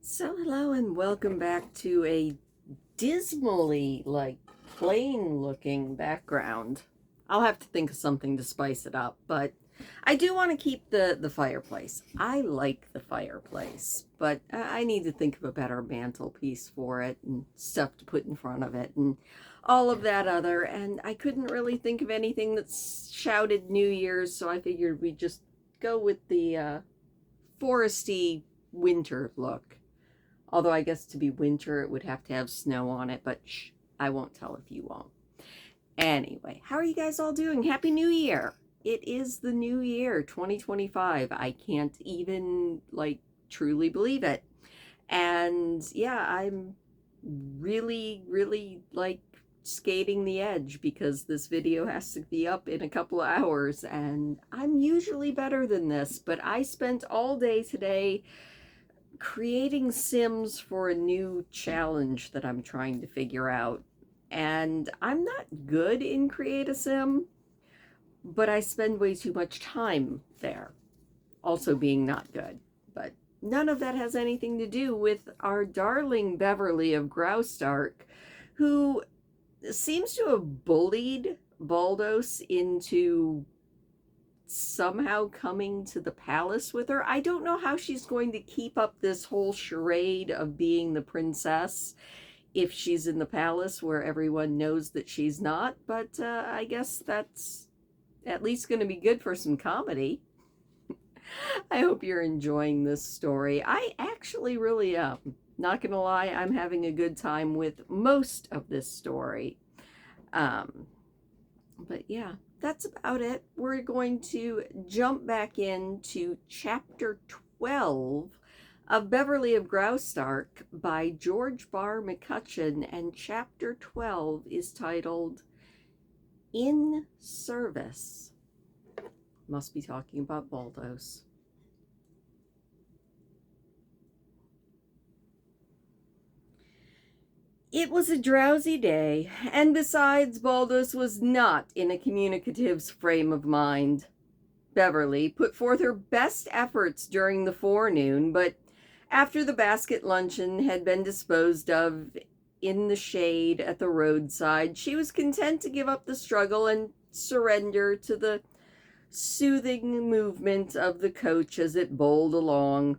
So hello and welcome back to a dismally, plain looking background. I'll have to think of something to spice it up, but I do want to keep the fireplace. I like the fireplace, but I need to think of a better mantelpiece for it and stuff to put in front of it and all of that other, and I couldn't really think of anything that shouted New Year's, so I figured we'd just go with the foresty winter look. Although I guess to be winter, it would have to have snow on it, but shh, I won't tell if you won't. Anyway, how are you guys all doing? Happy New Year! It is the new year, 2025. I can't even, truly believe it. And yeah, I'm really, skating the edge because this video has to be up in a couple of hours, and I'm usually better than this, but I spent all day today creating Sims for a new challenge that I'm trying to figure out. And I'm not good in Create a Sim, but I spend way too much time there. Also being not good. But none of that has anything to do with our darling Beverly of Graustark, who seems to have bullied Baldos into somehow coming to the palace with her. I don't know how she's going to keep up this whole charade of being the princess if she's in the palace where everyone knows that she's not, but I guess that's at least going to be good for some comedy. I hope you're enjoying this story. I actually really am. Not gonna lie, I'm having a good time with most of this story. Um, but yeah, that's about it. We're going to jump back into chapter 12 of Beverly of Graustark by George Barr McCutcheon, and chapter 12 is titled In Service. Must be talking about Baldos. It was a drowsy day, and besides, Baldos was not in a communicative's frame of mind. Beverly put forth her best efforts during the forenoon, but after the basket luncheon had been disposed of in the shade at the roadside, she was content to give up the struggle and surrender to the soothing movement of the coach as it bowled along.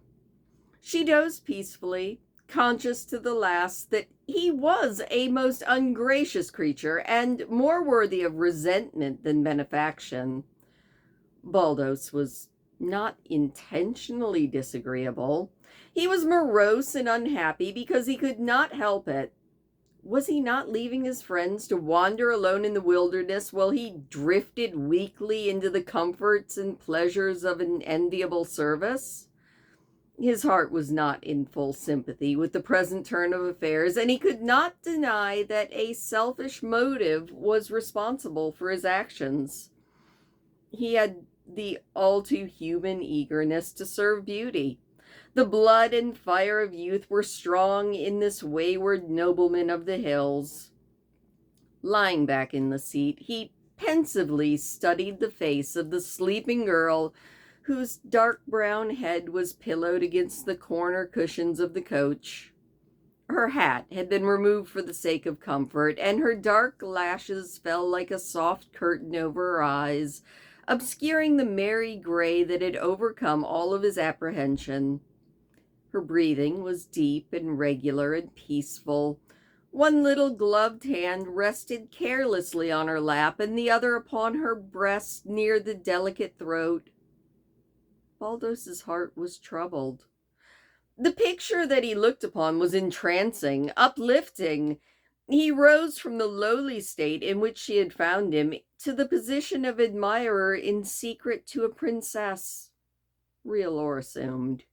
She dozed peacefully, conscious to the last that he was a most ungracious creature and more worthy of resentment than benefaction. Baldos was not intentionally disagreeable. He was morose and unhappy because he could not help it. Was he not leaving his friends to wander alone in the wilderness while he drifted weakly into the comforts and pleasures of an enviable service? His heart was not in full sympathy with the present turn of affairs, and he could not deny that a selfish motive was responsible for his actions. He had the all too human eagerness to serve beauty. The blood and fire of youth were strong in this wayward nobleman of the hills. Lying back in the seat, he pensively studied the face of the sleeping girl whose dark brown head was pillowed against the corner cushions of the coach. Her hat had been removed for the sake of comfort, and her dark lashes fell like a soft curtain over her eyes, obscuring the merry gray that had overcome all of his apprehension. Her breathing was deep and regular and peaceful. One little gloved hand rested carelessly on her lap, and the other upon her breast near the delicate throat. Baldos's heart was troubled. The picture that he looked upon was entrancing, uplifting. He rose from the lowly state in which she had found him to the position of admirer in secret to a princess, real or assumed.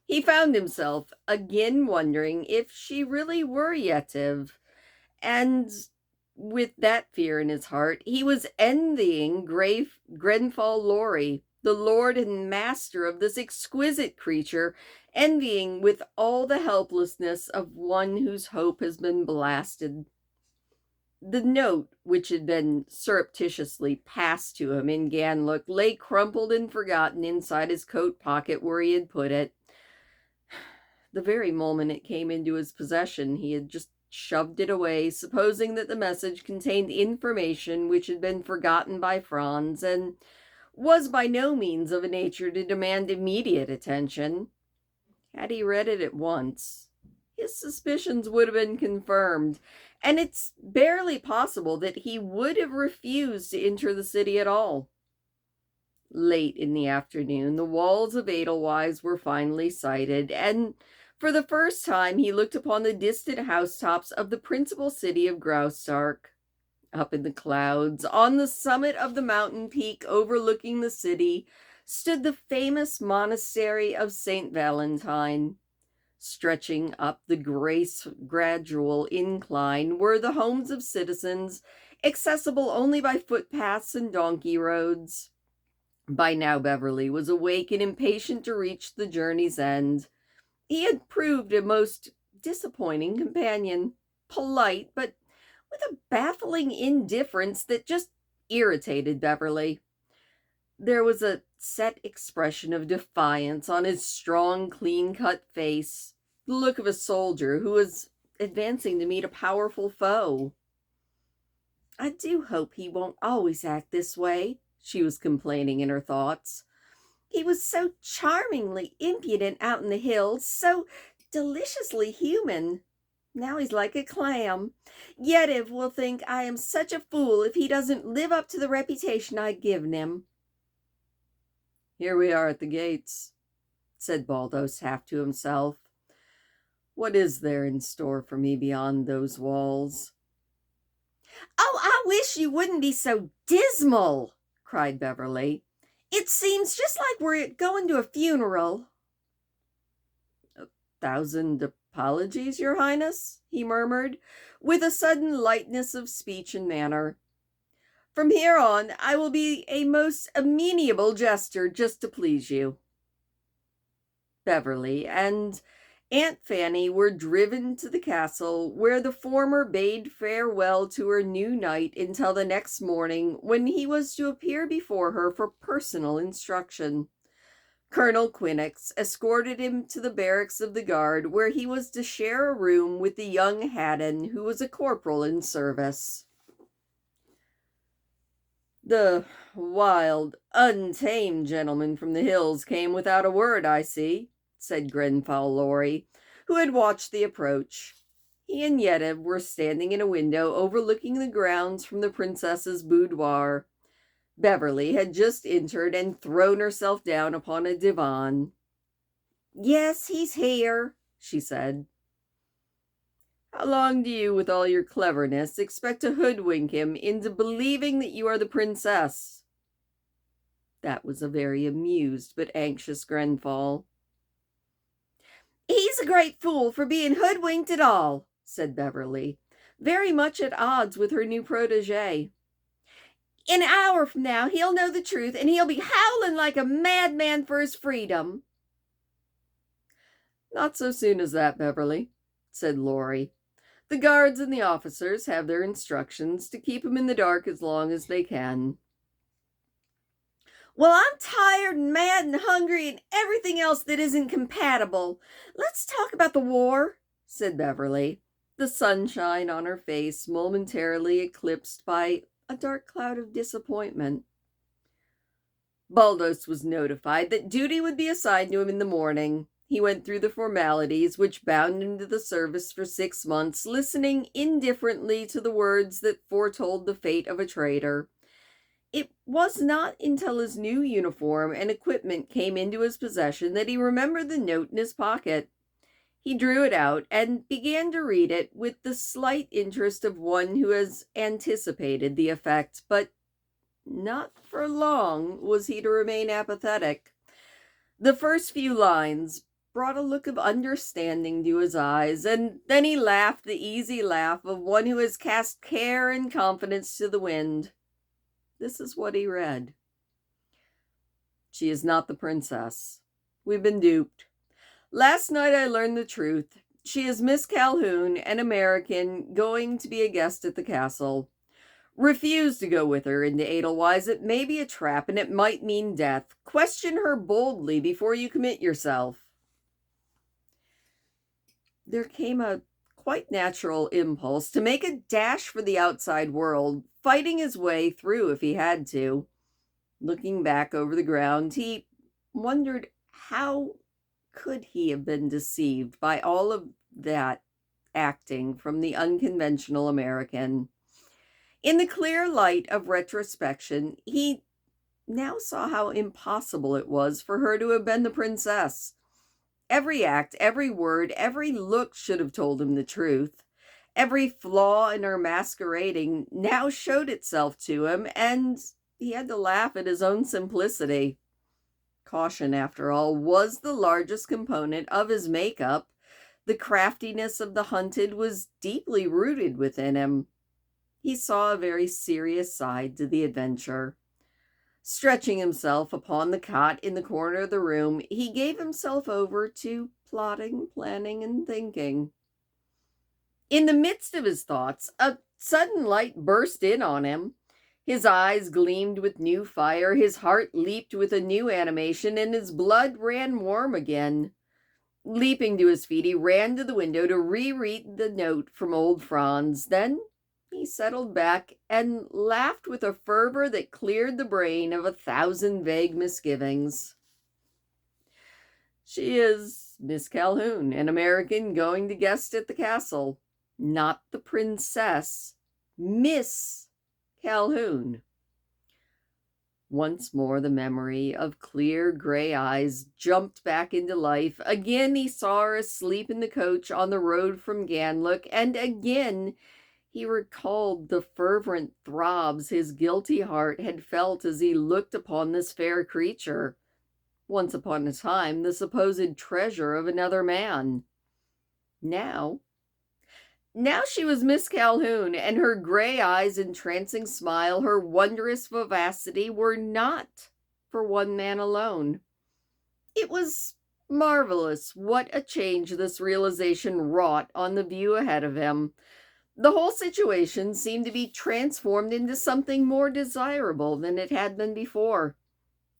He found himself again wondering if she really were Yetive, and with that fear in his heart, he was envying Grenfall Lorry, the lord and master of this exquisite creature, envying with all the helplessness of one whose hope has been blasted. The note, which had been surreptitiously passed to him in Ganlook, lay crumpled and forgotten inside his coat pocket where he had put it. The very moment it came into his possession, he had just shoved it away, supposing that the message contained information which had been forgotten by Franz and was by no means of a nature to demand immediate attention. Had he read it at once, his suspicions would have been confirmed, and it's barely possible that he would have refused to enter the city at all. Late in the afternoon, the walls of Edelweiss were finally sighted, and for the first time he looked upon the distant housetops of the principal city of Graustark. Up in the clouds, on the summit of the mountain peak overlooking the city, stood the famous monastery of St. Valentine. Stretching up the gradual incline were the homes of citizens, accessible only by footpaths and donkey roads. By now Beverly was awake and impatient to reach the journey's end. He had proved a most disappointing companion, polite, but with a baffling indifference that just irritated Beverly. There was a set expression of defiance on his strong, clean-cut face, the look of a soldier who was advancing to meet a powerful foe. "I do hope he won't always act this way," she was complaining in her thoughts. "He was so charmingly impudent out in the hills, so deliciously human. Now he's like a clam. Yetive will think I am such a fool if he doesn't live up to the reputation I've given him." "Here we are at the gates," said Baldos half to himself. "What is there in store for me beyond those walls?" "Oh, I wish you wouldn't be so dismal," cried Beverly. "It seems just like we're going to a funeral." "A thousand apologies, Your Highness," he murmured, with a sudden lightness of speech and manner. "From here on, I will be a most amenable jester just to please you." Beverly and Aunt Fanny were driven to the castle, where the former bade farewell to her new knight until the next morning, when he was to appear before her for personal instruction. Colonel Quinnox escorted him to the barracks of the guard, where he was to share a room with the young Haddon, who was a corporal in service. "The wild, untamed gentleman from the hills came without a word, I see," said Grenfall Lorry, who had watched the approach. He and Yetive were standing in a window overlooking the grounds from the princess's boudoir. Beverly had just entered and thrown herself down upon a divan. "Yes, he's here," she said. "How long do you, with all your cleverness, expect to hoodwink him into believing that you are the princess?" That was a very amused but anxious Grenfall. "He's a great fool for being hoodwinked at all," said Beverly, very much at odds with her new protege. "In an hour from now, he'll know the truth, and he'll be howling like a madman for his freedom." "Not so soon as that, Beverly," said Lorry. "The guards and the officers have their instructions to keep him in the dark as long as they can." "Well, I'm tired and mad and hungry and everything else that isn't compatible. Let's talk about the war," said Beverly, the sunshine on her face momentarily eclipsed by a dark cloud of disappointment. Baldos was notified that duty would be assigned to him in the morning. He went through the formalities which bound him to the service for 6 months, listening indifferently to the words that foretold the fate of a traitor. It was not until his new uniform and equipment came into his possession that he remembered the note in his pocket. He drew it out and began to read it with the slight interest of one who has anticipated the effect, but not for long was he to remain apathetic. The first few lines brought a look of understanding to his eyes, and then he laughed the easy laugh of one who has cast care and confidence to the wind. This is what he read. "She is not the princess. We've been duped. Last night I learned the truth. She is Miss Calhoun, an American, going to be a guest at the castle. Refuse to go with her into Edelweiss. It may be a trap, and it might mean death. Question her boldly before you commit yourself." there came a quite natural impulse to make a dash for the outside world, fighting his way through if he had to. Looking back over the ground, he wondered how could he have been deceived by all of that acting from the unconventional American. In the clear light of retrospection, he now saw how impossible it was for her to have been the princess. Every act, every word, every look should have told him the truth. Every flaw in her masquerading now showed itself to him, and he had to laugh at his own simplicity. Caution, after all, was the largest component of his makeup. The craftiness of the hunted was deeply rooted within him. He saw a very serious side to the adventure. Stretching himself upon the cot in the corner of the room, he gave himself over to plotting, planning, and thinking. In the midst of his thoughts, a sudden light burst in on him. His eyes gleamed with new fire, his heart leaped with a new animation, and his blood ran warm again. Leaping to his feet, he ran to the window to reread the note from old Franz. Then he settled back and laughed with a fervor that cleared the brain of 1,000 vague misgivings. She is Miss Calhoun, an American going to guest at the castle. Not the princess, Miss Calhoun. Once more the memory of clear gray eyes jumped back into life. Again he saw her asleep in the coach on the road from Ganlook, and again he recalled the fervent throbs his guilty heart had felt as he looked upon this fair creature, once upon a time the supposed treasure of another man. Now she was Miss Calhoun, and her gray eyes, entrancing smile, her wondrous vivacity were not for one man alone. It was marvelous what a change this realization wrought on the view ahead of him. The whole situation seemed to be transformed into something more desirable than it had been before.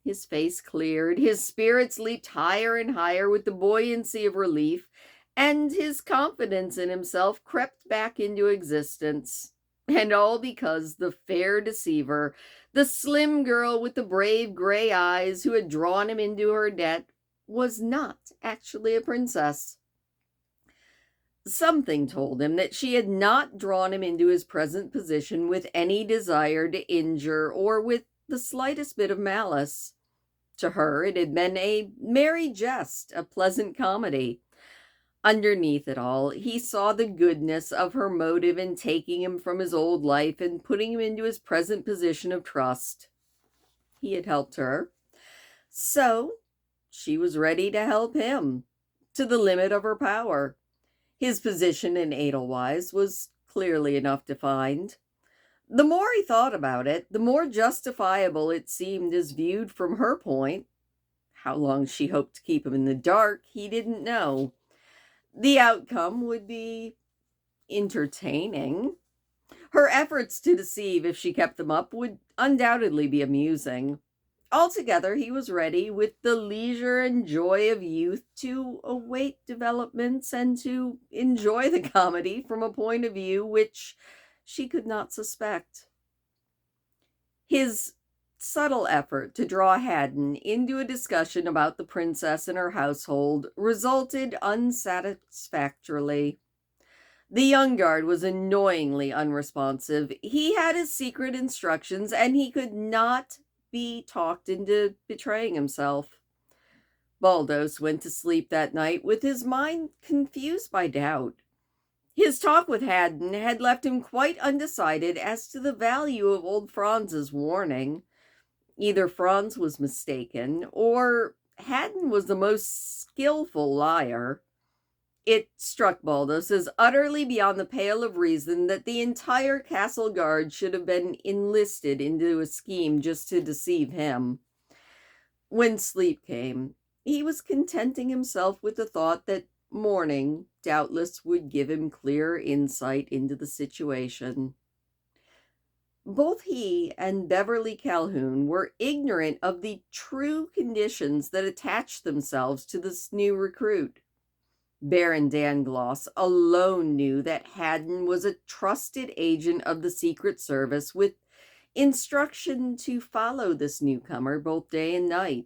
His face cleared, his spirits leaped higher and higher with the buoyancy of relief, and his confidence in himself crept back into existence. And all because the fair deceiver, the slim girl with the brave gray eyes who had drawn him into her net, was not actually a princess. Something told him that she had not drawn him into his present position with any desire to injure or with the slightest bit of malice. To her, it had been a merry jest, a pleasant comedy. Underneath it all, he saw the goodness of her motive in taking him from his old life and putting him into his present position of trust. He had helped her, so she was ready to help him, to the limit of her power. His position in Edelweiss was clearly enough defined. The more he thought about it, the more justifiable it seemed as viewed from her point. How long she hoped to keep him in the dark, he didn't know. The outcome would be entertaining. Her efforts to deceive, if she kept them up, would undoubtedly be amusing. Altogether, he was ready, with the leisure and joy of youth, to await developments and to enjoy the comedy from a point of view which she could not suspect. His subtle effort to draw Haddon into a discussion about the princess and her household resulted unsatisfactorily. The young guard was annoyingly unresponsive. He had his secret instructions, and he could not be talked into betraying himself. Baldos went to sleep that night with his mind confused by doubt. His talk with Haddon had left him quite undecided as to the value of old Franz's warning. Either Franz was mistaken, or Haddon was the most skillful liar. It struck Baldos as utterly beyond the pale of reason that the entire castle guard should have been enlisted into a scheme just to deceive him. When sleep came, he was contenting himself with the thought that morning doubtless would give him clearer insight into the situation. Both he and Beverly Calhoun were ignorant of the true conditions that attached themselves to this new recruit. Baron Dangloss alone knew that Haddon was a trusted agent of the Secret Service with instruction to follow this newcomer both day and night.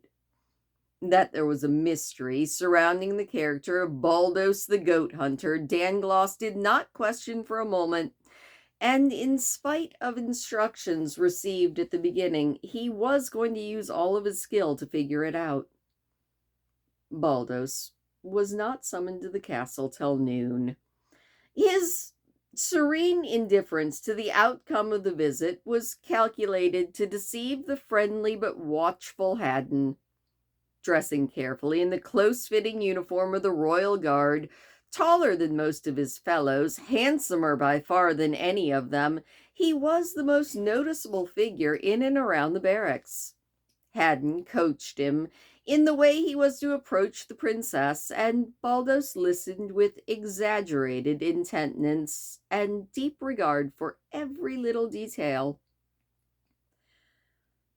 That there was a mystery surrounding the character of Baldos the Goat Hunter, Dangloss did not question for a moment, and in spite of instructions received at the beginning, he was going to use all of his skill to figure it out. Baldos was not summoned to the castle till noon. His serene indifference to the outcome of the visit was calculated to deceive the friendly but watchful Haddon. Dressing carefully in the close-fitting uniform of the Royal Guard, taller than most of his fellows, handsomer by far than any of them, he was the most noticeable figure in and around the barracks. Haddon coached him in the way he was to approach the princess, and Baldos listened with exaggerated intentness and deep regard for every little detail.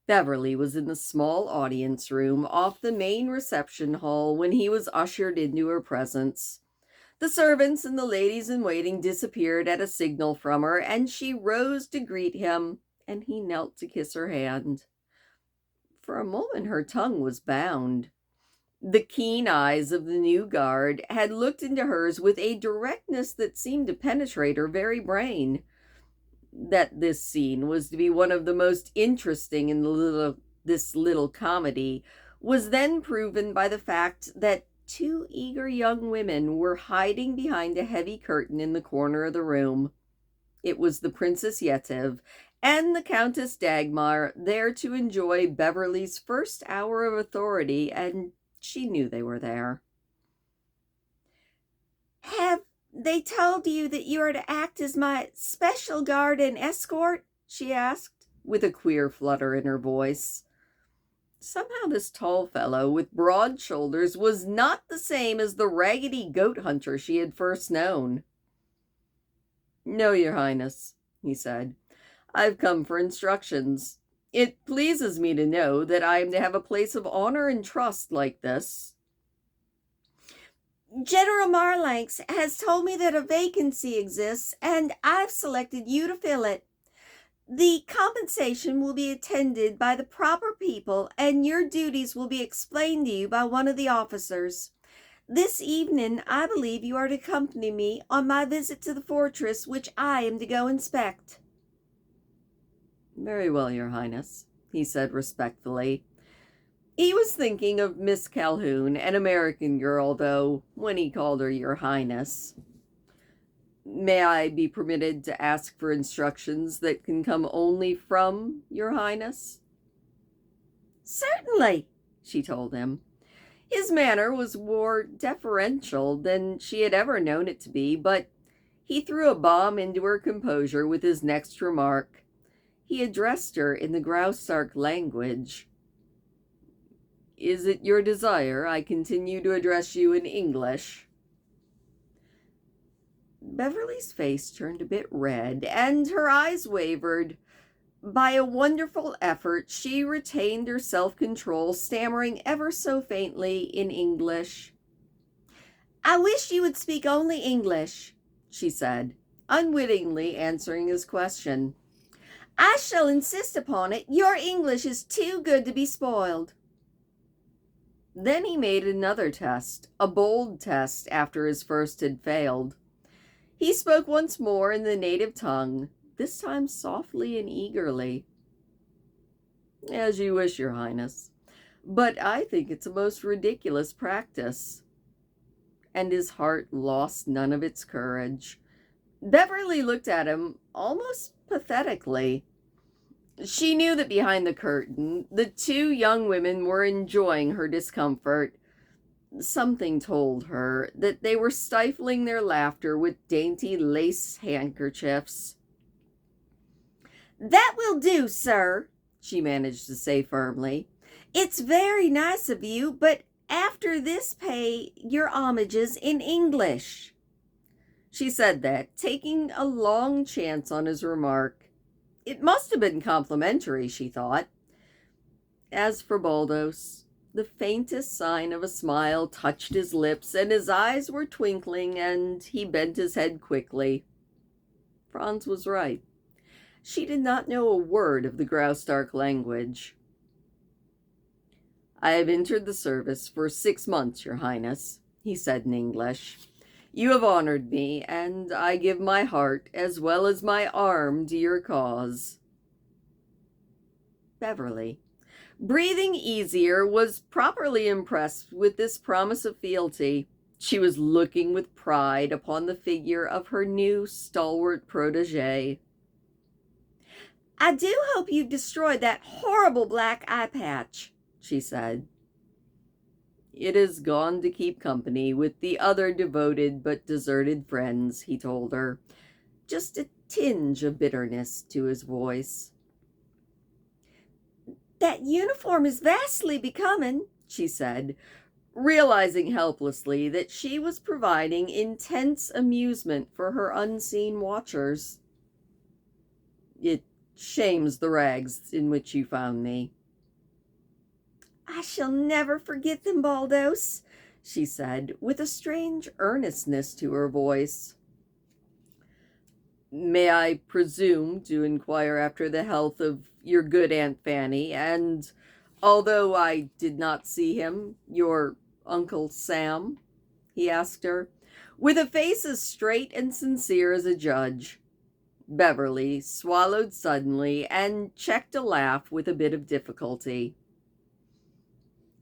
Beverly was in the small audience room off the main reception hall when he was ushered into her presence. The servants and the ladies-in-waiting disappeared at a signal from her, and she rose to greet him, and he knelt to kiss her hand. For a moment her tongue was bound. The keen eyes of the new guard had looked into hers with a directness that seemed to penetrate her very brain. That this scene was to be one of the most interesting in this little comedy was then proven by the fact that two eager young women were hiding behind a heavy curtain in the corner of the room. It was the Princess Yetive and the Countess Dagmar, there to enjoy Beverly's first hour of authority, and she knew they were there. "Have they told you that you are to act as my special guard and escort?" she asked, with a queer flutter in her voice. Somehow this tall fellow with broad shoulders was not the same as the raggedy goat hunter she had first known. "No, Your Highness," he said. "I've come for instructions. It pleases me to know that I am to have a place of honor and trust like this." "General Marlanx has told me that a vacancy exists, and I've selected you to fill it. The compensation will be attended by the proper people, and your duties will be explained to you by one of the officers. This evening, I believe you are to accompany me on my visit to the fortress, which I am to go inspect." "Very well, Your Highness," he said respectfully. He was thinking of Miss Calhoun, an American girl, though, when he called her Your Highness. "May I be permitted to ask for instructions that can come only from Your Highness?" "Certainly," she told him. His manner was more deferential than she had ever known it to be, but he threw a bomb into her composure with his next remark. He addressed her in the Graustark language. "Is it your desire I continue to address you in English?" Beverly's face turned a bit red, and her eyes wavered. By a wonderful effort, she retained her self-control, stammering ever so faintly in English. "I wish you would speak only English," she said, unwittingly answering his question. "I shall insist upon it. Your English is too good to be spoiled." Then he made another test, a bold test after his first had failed. He spoke once more in the native tongue, this time softly and eagerly. "As you wish, Your Highness, but I think it's a most ridiculous practice." And his heart lost none of its courage. Beverly looked at him almost pathetically. She knew that behind the curtain, the two young women were enjoying her discomfort. Something told her that they were stifling their laughter with dainty lace handkerchiefs. "That will do, sir," she managed to say firmly. "It's very nice of you, but after this pay your homages in English." She said that, taking a long chance on his remark. It must have been complimentary, she thought. As for Baldos, The faintest sign of a smile touched his lips, and his eyes were twinkling, and he bent his head quickly. Franz was right. She did not know a word of the Graustark language. "I have entered the service for 6 months, Your Highness," he said in English. "You have honored me, and I give my heart as well as my arm to your cause." Beverly, breathing easier, was properly impressed with this promise of fealty. She was looking with pride upon the figure of her new stalwart protege. "I do hope you've destroyed that horrible black eye patch," she said. "It is gone to keep company with the other devoted but deserted friends," he told her, just a tinge of bitterness to his voice. "That uniform is vastly becoming," she said, realizing helplessly that she was providing intense amusement for her unseen watchers. "It shames the rags in which you found me." "I shall never forget them, Baldos," she said, with a strange earnestness to her voice. "May I presume to inquire after the health of your good Aunt Fanny, and, although I did not see him, your Uncle Sam?" he asked her, with a face as straight and sincere as a judge. Beverly swallowed suddenly and checked a laugh with a bit of difficulty.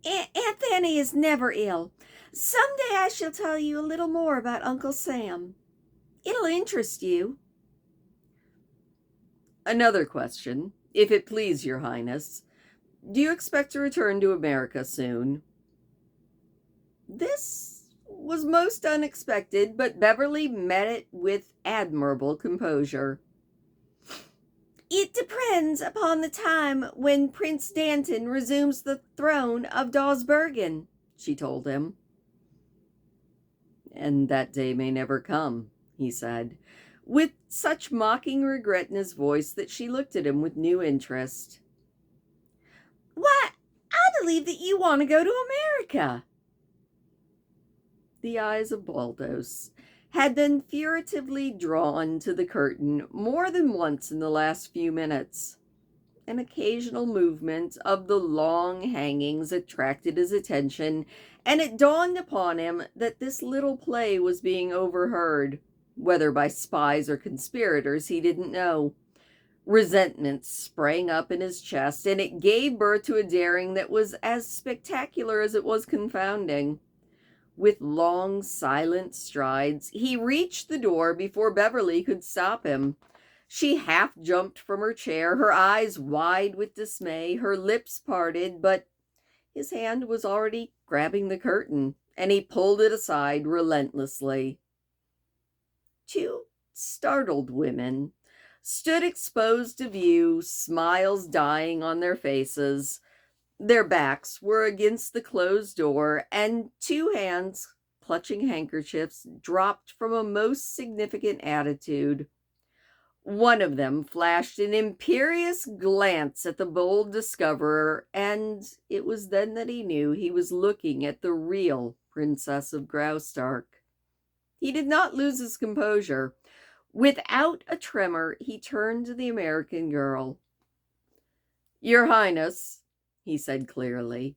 "Aunt Fanny is never ill. Someday I shall tell you a little more about Uncle Sam. It'll interest you." "Another question, if it please your Highness. Do you expect to return to America soon?" This was most unexpected, but Beverly met it with admirable composure. "It depends upon the time when Prince Danton resumes the throne of Dawsbergen," she told him. "And that day may never come," he said, with such mocking regret in his voice that she looked at him with new interest. "Why, I believe that you want to go to America." The eyes of Baldos had been furtively drawn to the curtain more than once in the last few minutes. An occasional movement of the long hangings attracted his attention, and it dawned upon him that this little play was being overheard, whether by spies or conspirators he didn't know. Resentment sprang up in his chest, and it gave birth to a daring that was as spectacular as it was confounding. With long, silent strides, he reached the door before Beverly could stop him. She half jumped from her chair, her eyes wide with dismay, her lips parted, but his hand was already grabbing the curtain, and he pulled it aside relentlessly. Two startled women stood exposed to view, smiles dying on their faces. Their backs were against the closed door, and two hands, clutching handkerchiefs, dropped from a most significant attitude. One of them flashed an imperious glance at the bold discoverer, and it was then that he knew he was looking at the real Princess of Graustark. He did not lose his composure. Without a tremor, he turned to the American girl. "Your Highness," he said clearly,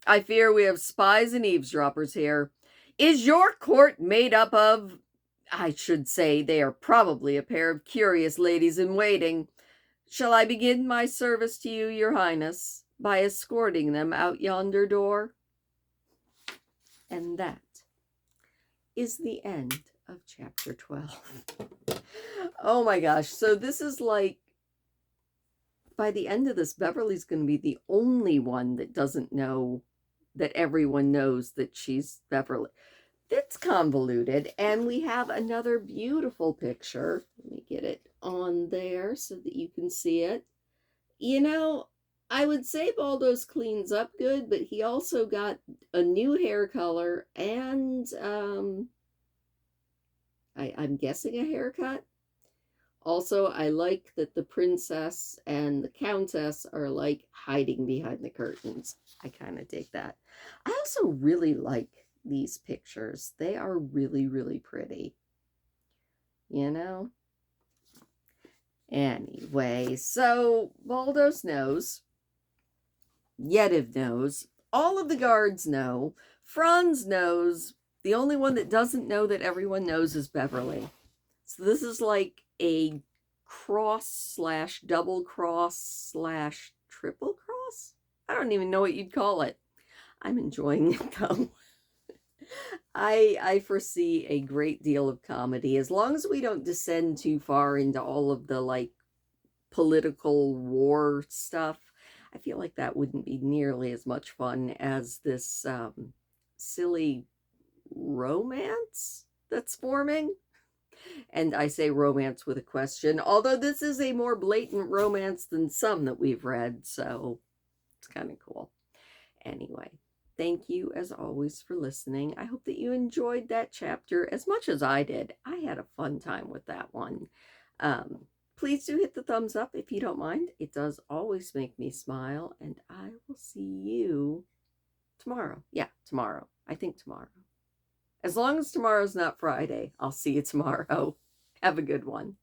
"I fear we have spies and eavesdroppers here. Is your court made up of... I should say they are probably a pair of curious ladies-in-waiting. Shall I begin my service to you, Your Highness, by escorting them out yonder door?" And that is the end of chapter 12. Oh my gosh. So this is like, by the end of this, Beverly's going to be the only one that doesn't know that everyone knows that she's Beverly. It's convoluted, and we have another beautiful picture. Let me get it on there so that you can see it. You know, I would say Baldos cleans up good, but he also got a new hair color and I'm guessing a haircut. Also, I like that the princess and the countess are like hiding behind the curtains. I kind of dig that. I also really like these pictures. They are really, really pretty. You know? Anyway, so Baldos knows. Yetiv knows. All of the guards know. Franz knows. The only one that doesn't know that everyone knows is Beverly. So this is like a cross slash double cross slash triple cross. I don't even know what you'd call it. I'm enjoying it though. I foresee a great deal of comedy as long as we don't descend too far into all of the like political war stuff. I feel like that wouldn't be nearly as much fun as this silly romance that's forming. And I say romance with a question, although this is a more blatant romance than some that we've read, so it's kind of cool. Anyway, thank you as always for listening. I hope that you enjoyed that chapter as much as I did. I had a fun time with that one. Please do hit the thumbs up if you don't mind. It does always make me smile, and I will see you tomorrow. Yeah, tomorrow. I think tomorrow. As long as tomorrow's not Friday, I'll see you tomorrow. Have a good one.